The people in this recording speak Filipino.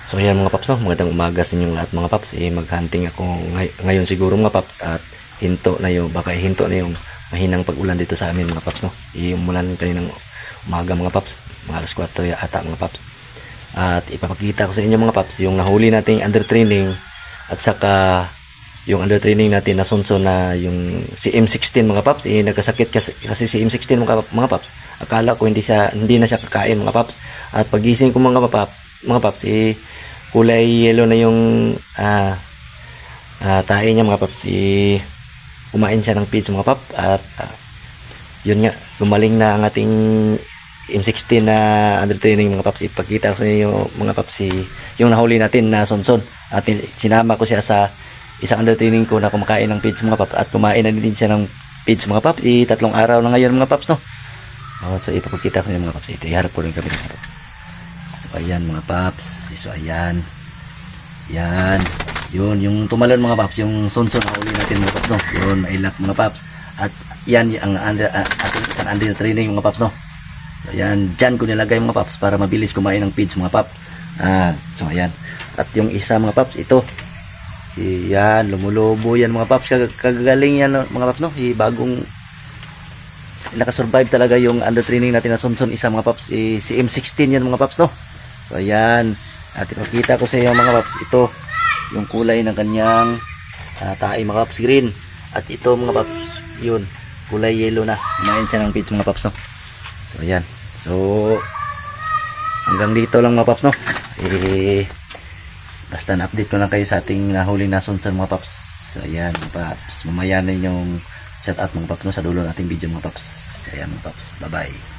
So ayan mga paps, no, magandang umaga sa inyong lahat mga paps. Maghunting ako ngayon siguro mga paps, at baka hinto na yung mahinang pag-ulan dito sa amin mga paps, no. Umulan kaninang umaga mga paps, mga alas 4 ata mga paps. At ipapakita ko sa inyo mga paps yung nahuli nating under training, at saka yung under training natin na sunson na yung si M16 mga paps. Nagkasakit kasi si M16 mga paps. Akala ko hindi na siya kakain mga paps. At pagising ko mga paps, kulay yellow na yung tae niya mga paps. Kumain siya ng feeds mga paps. At yun nga, gumaling na ang ating M16 na under training mga paps. Ipakita ko sa inyo mga paps yung nahuli natin na sonson. At sinama ko siya sa isang under training ko na kumakain ng feeds mga paps. At kumain na din siya ng feeds mga paps. 3 araw na ngayon mga paps, no. So ipapakita ko sa inyo mga paps. Ito, iharap ko rin kami mga paps. So ayan mga paps. So ayan. Yan. Yun, yung tumalon mga paps, yung sonson na uli natin mga paps, no. Yun, mailak mga paps. At yan ang ating isang under training mga paps, no. So ayan, dyan ko nilagay mga paps para mabilis kumain ng feeds mga paps. So ayan. At yung isa mga paps, ito. Yan, lumulubo yan mga paps. Kagagaling yan mga paps, no. Bagong nakasurvive talaga yung under training natin na sonson isa mga paps. Si M16 yan mga paps, no. So ayan. At ipakita ko sa inyo mga paps, ito yung kulay ng kanyang tae mga paps, green. At ito mga paps, yun, kulay yellow na. Kumain siya ng feeds mga paps, no. So ayan. So hanggang dito lang mga paps, no. Basta na-update ko lang kayo sa ating nahuling nasonson mga paps. So ayan mga paps, mamaya na yung shout out mga paps, no, sa dulo nating video mga paps. Ayan mga paps, bye bye.